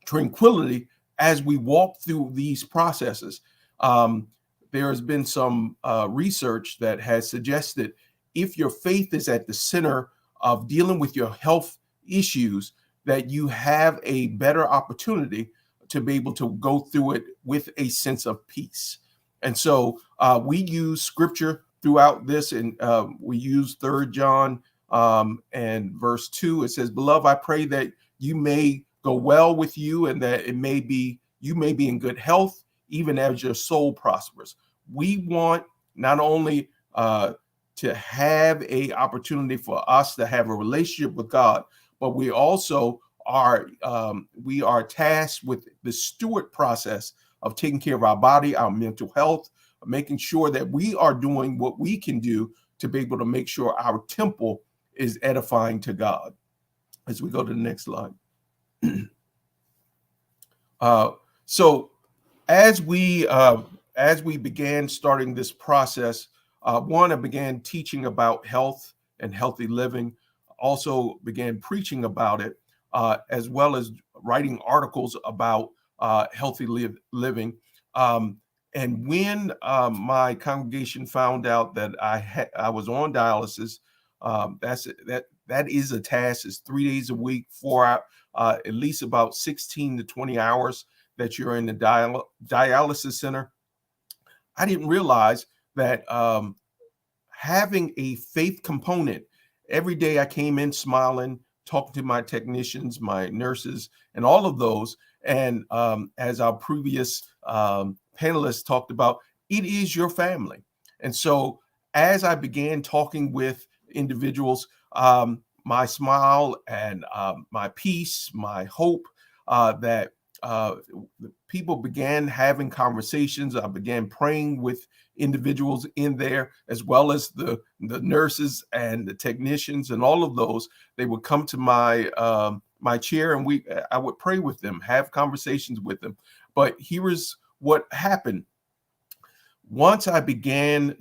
tranquility as we walk through these processes. There has been some research that has suggested if your faith is at the center of dealing with your health issues, that you have a better opportunity to be able to go through it with a sense of peace. And so we use scripture throughout this, and we use 3 John and verse 2. It says, "Beloved, I pray that you may go well with you, and that you may be in good health, even as your soul prospers." We want not only to have a opportunity for us to have a relationship with God, but we also are tasked with the steward process of taking care of our body, our mental health, making sure that we are doing what we can do to be able to make sure our temple is edifying to God. As we go to the next slide. So as we began starting this process, I began teaching about health and healthy living, also began preaching about it, as well as writing articles about healthy living. And when my congregation found out that I was on dialysis, that is a task. It's 3 days a week, 4 hours, at least about 16 to 20 hours that you're in the dialysis center. I didn't realize that having a faith component, every day I came in smiling, talking to my technicians, my nurses, and all of those. And as our previous panelists talked about, it is your family. And so as I began talking with individuals, my smile and my peace, my hope, that people began having conversations. I began praying with individuals in there, as well as the nurses and the technicians and all of those. They would come to my chair, and I would pray with them, have conversations with them. But here is what happened. Once I began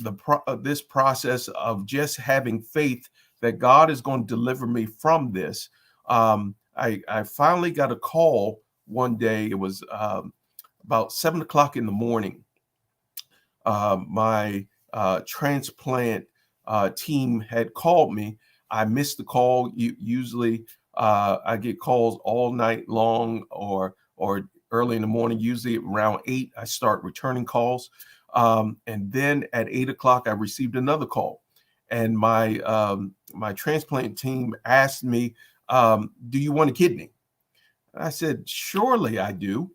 this process of just having faith that God is going to deliver me from this, I finally got a call one day. It was about 7 o'clock in the morning. My transplant team had called me. I missed the call. Usually I get calls all night long or early in the morning. Usually around 8, I start returning calls. And then at 8 o'clock, I received another call. And my transplant team asked me, "Do you want a kidney?" I said, surely I do.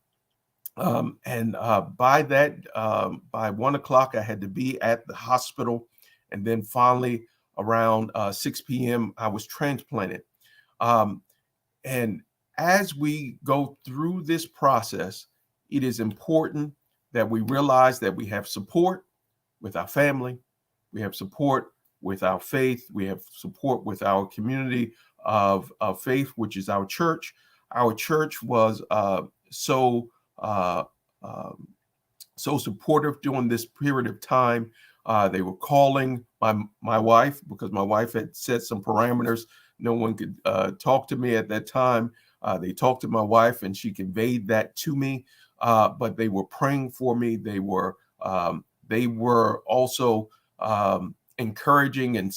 By 1 o'clock, I had to be at the hospital. And then finally, around 6 p.m., I was transplanted. And as we go through this process, it is important that we realize that we have support with our family, we have support with our faith, we have support with our community of faith, which is our church. Our church was so supportive during this period of time. They were calling my wife, because my wife had set some parameters. No one could talk to me at that time. They talked to my wife, and she conveyed that to me. But they were praying for me. They were also encouraging and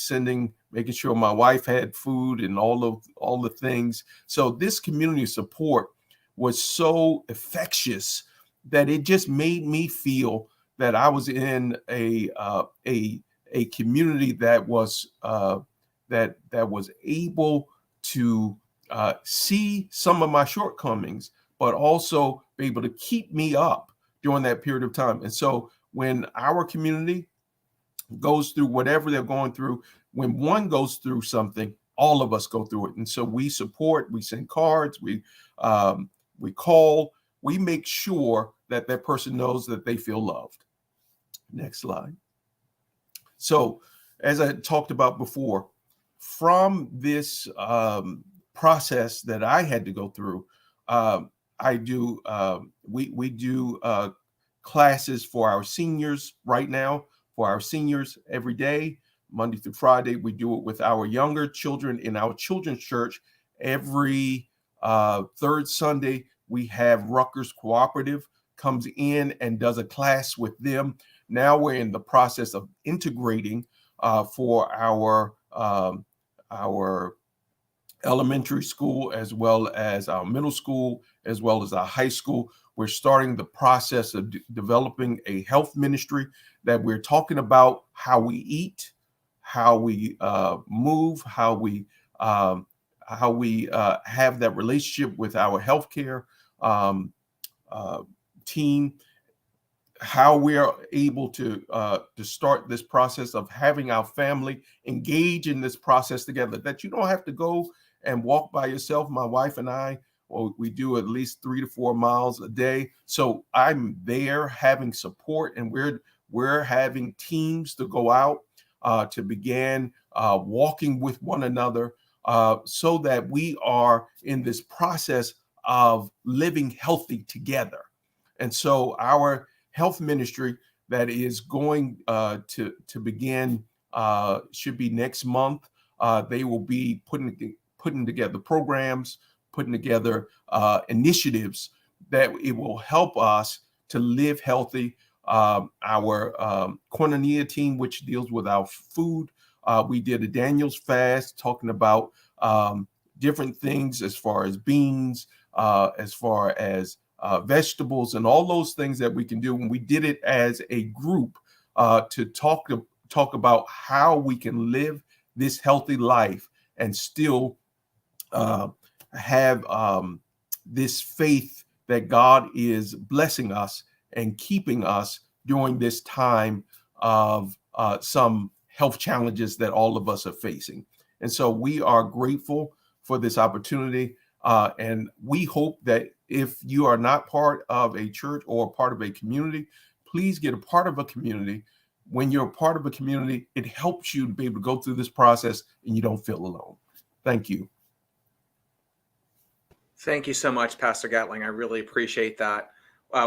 making sure my wife had food and all the things. So this community support was so infectious that it just made me feel that I was in a community that was able to see some of my shortcomings, but also be able to keep me up during that period of time. And so when our community goes through whatever they're going through, when one goes through something, all of us go through it. And so we support, we send cards, we call, we make sure that that person knows that they feel loved. Next slide. So as I talked about before, from this process that I had to go through, we do classes for our seniors right now. For our seniors every day, Monday through Friday. We do it with our younger children in our children's church. Every third Sunday, we have Rutgers Cooperative comes in and does a class with them. Now we're in the process of integrating for our elementary school, as well as our middle school, as well as our high school. We're starting the process of developing a health ministry that we're talking about how we eat, how we move, how we have that relationship with our healthcare team, how we are able to start this process of having our family engage in this process together, that you don't have to go and walk by yourself. My wife and I, we do at least 3 to 4 miles a day. So I'm there having support, and we're having teams to go out to begin walking with one another so that we are in this process of living healthy together. And so our health ministry that is going to begin should be next month. They will be putting together programs, putting together initiatives that it will help us to live healthy. Our Koinonia team, which deals with our food, we did a Daniel's fast talking about different things as far as beans, as far as vegetables, and all those things that we can do. And we did it as a group to talk about how we can live this healthy life and still have this faith that God is blessing us and keeping us during this time of some health challenges that all of us are facing. And so we are grateful for this opportunity. And we hope that if you are not part of a church or part of a community, please get a part of a community. When you're a part of a community, it helps you to be able to go through this process and you don't feel alone. Thank you. Thank you so much, Pastor Gatling. I really appreciate that.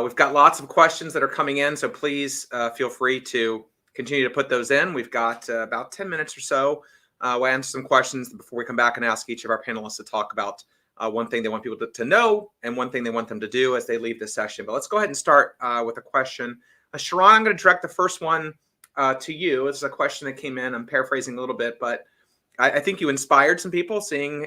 We've got lots of questions that are coming in, so please feel free to continue to put those in. We've got about 10 minutes or so. We'll answer some questions before we come back and ask each of our panelists to talk about one thing they want people to know and one thing they want them to do as they leave this session. But let's go ahead and start with a question. Sharon, I'm going to direct the first one to you. It's a question that came in. I'm paraphrasing a little bit, but I think you inspired some people seeing,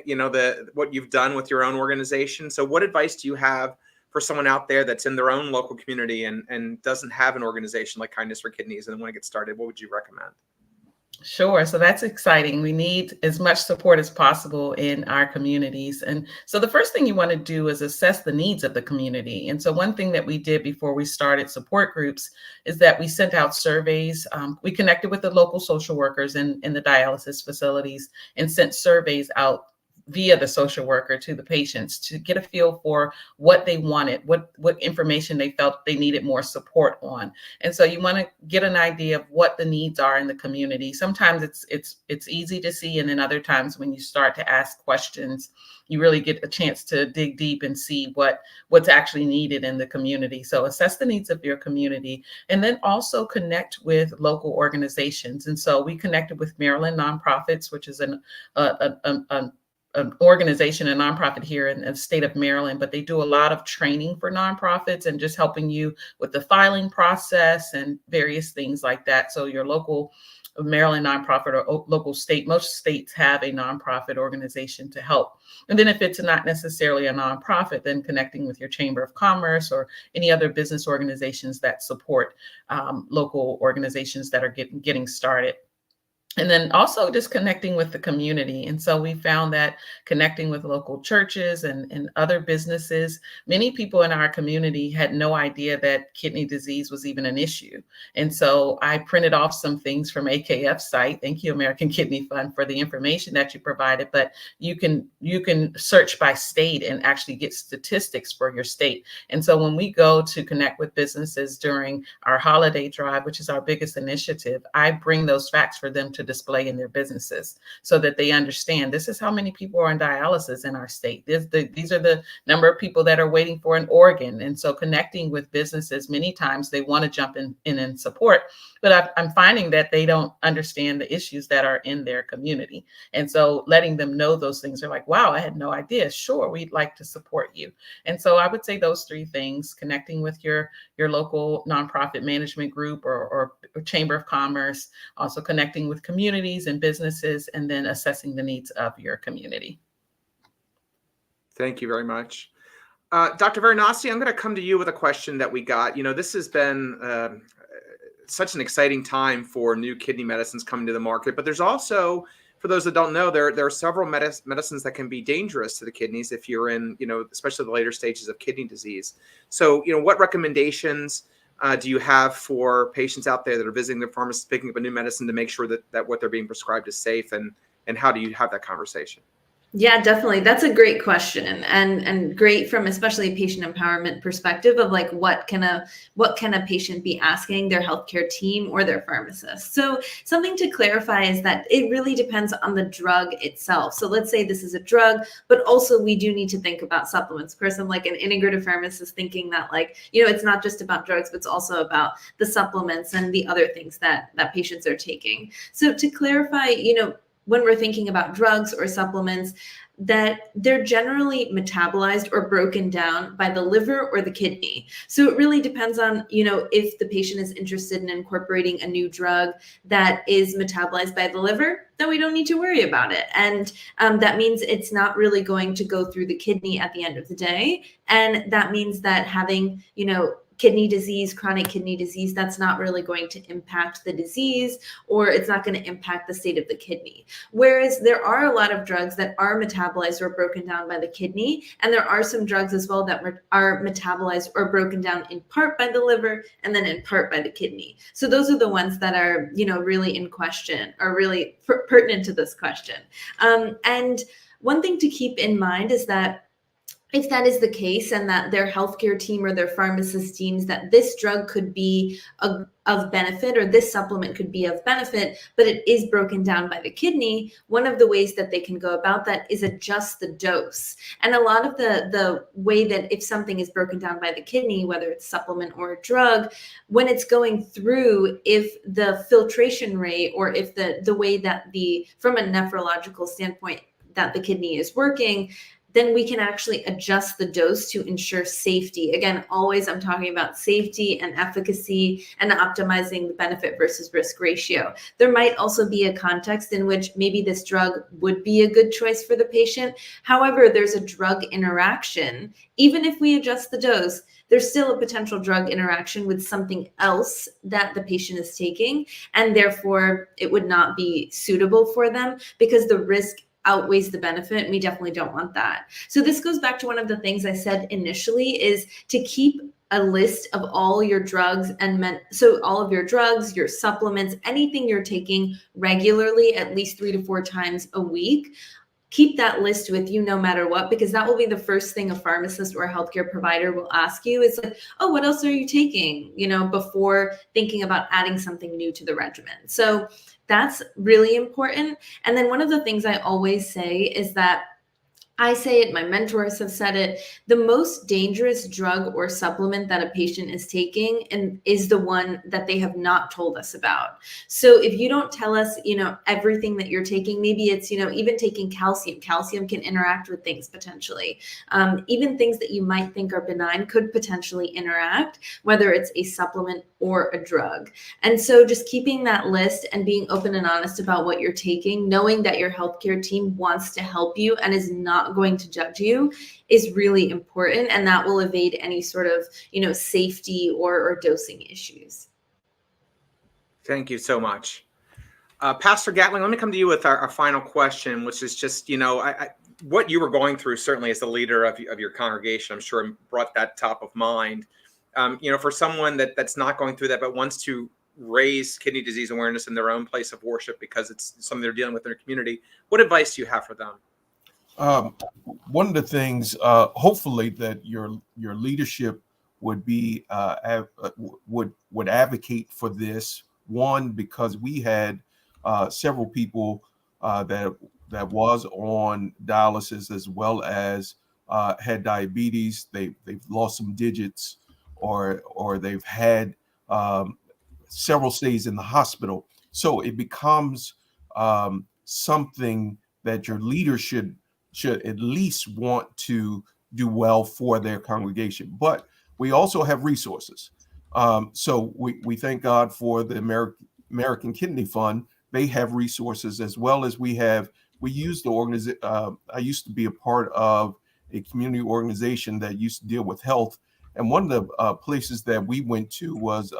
what you've done with your own organization. So what advice do you have for someone out there that's in their own local community and doesn't have an organization like Kindness for Kidneys and want to get started? What would you recommend? Sure. So that's exciting. We need as much support as possible in our communities. And so the first thing you want to do is assess the needs of the community. And so one thing that we did before we started support groups is that we sent out surveys. We connected with the local social workers in the dialysis facilities and sent surveys out via the social worker to the patients to get a feel for what they wanted, what information they felt they needed more support on. And so you want to get an idea of what the needs are in the community. Sometimes it's easy to see, and then other times when you start to ask questions, you really get a chance to dig deep and see what's actually needed in the community. So assess the needs of your community, and then also connect with local organizations. And so we connected with Maryland Nonprofits, which is an organization, a nonprofit here in the state of Maryland, but they do a lot of training for nonprofits and just helping you with the filing process and various things like that. So your local Maryland nonprofit or local state, most states have a nonprofit organization to help. And then if it's not necessarily a nonprofit, then connecting with your Chamber of Commerce or any other business organizations that support local organizations that are getting started. And then also just connecting with the community. And so we found that connecting with local churches and other businesses, many people in our community had no idea that kidney disease was even an issue. And so I printed off some things from AKF's site. Thank you, American Kidney Fund, for the information that you provided. But you can search by state and actually get statistics for your state. And so when we go to connect with businesses during our holiday drive, which is our biggest initiative, I bring those facts for them to display in their businesses so that they understand this is how many people are on dialysis in our state. These are the number of people that are waiting for an organ. And so connecting with businesses, many times they want to jump in and support, but I'm finding that they don't understand the issues that are in their community. And so letting them know those things, are like, wow, I had no idea. Sure, we'd like to support you. And so I would say those three things: connecting with your local nonprofit management group or Chamber of Commerce, also connecting with communities and businesses, and then assessing the needs of your community. Thank you very much. Dr. Varanasi, I'm going to come to you with a question that we got. This has been such an exciting time for new kidney medicines coming to the market, but there's also, for those that don't know, there are several medicines that can be dangerous to the kidneys if you're in, especially the later stages of kidney disease. So, what recommendations do you have for patients out there that are visiting their pharmacist, picking up a new medicine, to make sure that what they're being prescribed is safe, and how do you have that conversation? Yeah, definitely. That's a great question, and great from especially a patient empowerment perspective of like what can a patient be asking their healthcare team or their pharmacist. So something to clarify is that it really depends on the drug itself. So let's say this is a drug, but also we do need to think about supplements. Of course, I'm like an integrative pharmacist thinking that it's not just about drugs, but it's also about the supplements and the other things that patients are taking. So to clarify, when we're thinking about drugs or supplements, that they're generally metabolized or broken down by the liver or the kidney. So it really depends on, if the patient is interested in incorporating a new drug that is metabolized by the liver, then we don't need to worry about it. And that means it's not really going to go through the kidney at the end of the day. And that means that having, kidney disease, chronic kidney disease, that's not really going to impact the disease, or it's not going to impact the state of the kidney. Whereas there are a lot of drugs that are metabolized or broken down by the kidney, and there are some drugs as well that are metabolized or broken down in part by the liver and then in part by the kidney. So those are the ones that are, really in question, or really pertinent to this question. And one thing to keep in mind is that if that is the case, and that their healthcare team or their pharmacist deems that this drug could be of benefit, or this supplement could be of benefit, but it is broken down by the kidney, one of the ways that they can go about that is adjust the dose. And a lot of the way that if something is broken down by the kidney, whether it's supplement or a drug, when it's going through, if the filtration rate, or if the way that from a nephrological standpoint that the kidney is working, then we can actually adjust the dose to ensure safety. Again, always I'm talking about safety and efficacy and optimizing the benefit versus risk ratio. There might also be a context in which maybe this drug would be a good choice for the patient. However, there's a drug interaction. Even if we adjust the dose, there's still a potential drug interaction with something else that the patient is taking, and therefore it would not be suitable for them because the risk outweighs the benefit, and we definitely don't want that. So this goes back to one of the things I said initially, is to keep a list of all your drugs so all of your drugs, your supplements, anything you're taking regularly, at least 3 to 4 times a week. Keep that list with you no matter what, because that will be the first thing a pharmacist or a healthcare provider will ask you. Is like, oh, what else are you taking? Before thinking about adding something new to the regimen. So that's really important. And then one of the things I always say is that I say it, my mentors have said it, the most dangerous drug or supplement that a patient is taking and is the one that they have not told us about. So if you don't tell us, everything that you're taking, maybe it's, even taking calcium. Calcium can interact with things potentially. Even things that you might think are benign could potentially interact, whether it's a supplement or a drug. And so just keeping that list and being open and honest about what you're taking, knowing that your healthcare team wants to help you and is not going to judge you, is really important. And that will evade any sort of, safety or dosing issues. Thank you so much. Pastor Gatling, let me come to you with our final question, which is just, what you were going through, certainly as the leader of your congregation, I'm sure brought that top of mind. For someone that's not going through that, but wants to raise kidney disease awareness in their own place of worship because it's something they're dealing with in their community, what advice do you have for them? One of the things, hopefully, that your leadership would be would advocate for this. One, because we had several people that was on dialysis as well as had diabetes. They've lost some digits, or they've had several stays in the hospital. So it becomes something that your leader should at least want to do well for their congregation. But we also have resources. So we thank God for the American Kidney Fund. They have resources, as well as we use the organization. I used to be a part of a community organization that used to deal with health. And one of the places that we went to was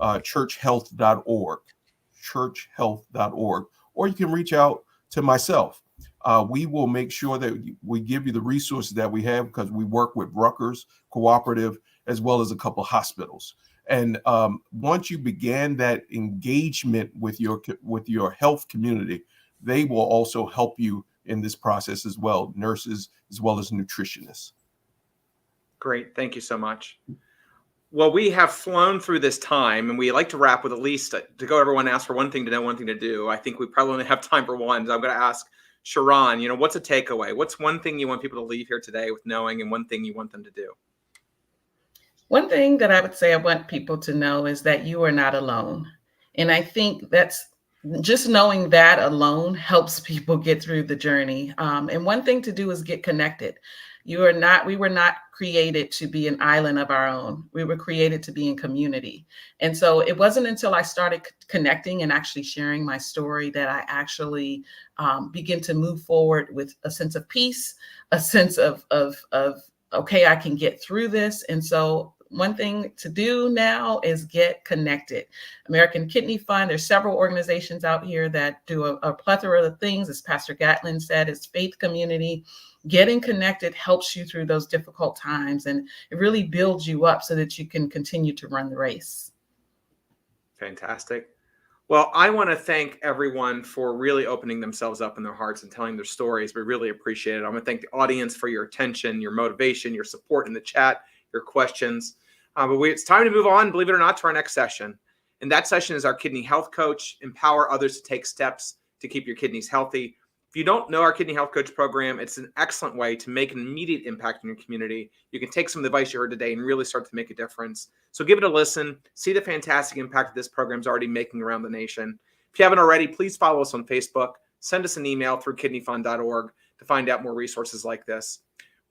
churchhealth.org, churchhealth.org. Or you can reach out to myself. We will make sure that we give you the resources that we have, because we work with Rutgers Cooperative as well as a couple hospitals. And once you began that engagement with your health community, they will also help you in this process as well, nurses as well as nutritionists. Great. Thank you so much. Well, we have flown through this time, and we like to wrap with at least, to go everyone ask for one thing to know, one thing to do. I think we probably only have time for one. So I'm going to ask Sharon, what's a takeaway? What's one thing you want people to leave here today with knowing, and one thing you want them to do? One thing that I would say I want people to know is that you are not alone. And I think that's just knowing that alone helps people get through the journey. And one thing to do is get connected. We were not created to be an island of our own. We were created to be in community. And so it wasn't until I started connecting and actually sharing my story that I actually began to move forward with a sense of peace, a sense of okay, I can get through this. And so one thing to do now is get connected. American Kidney Fund, there's several organizations out here that do a plethora of things. As Pastor Gatlin said, it's faith community. Getting connected helps you through those difficult times, and it really builds you up so that you can continue to run the race. Fantastic. Well, I want to thank everyone for really opening themselves up in their hearts and telling their stories. We really appreciate it. I want to thank the audience for your attention, your motivation, your support in the chat, your questions. But it's time to move on, believe it or not, to our next session. And that session is our kidney health coach, empower others to take steps to keep your kidneys healthy. If you don't know our Kidney Health Coach program, it's an excellent way to make an immediate impact in your community. You can take some of the advice you heard today and really start to make a difference. So give it a listen. See the fantastic impact that this program is already making around the nation. If you haven't already, please follow us on Facebook. Send us an email through kidneyfund.org to find out more resources like this.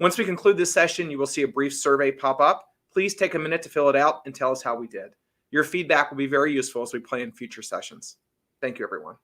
Once we conclude this session, you will see a brief survey pop up. Please take a minute to fill it out and tell us how we did. Your feedback will be very useful as we plan future sessions. Thank you, everyone.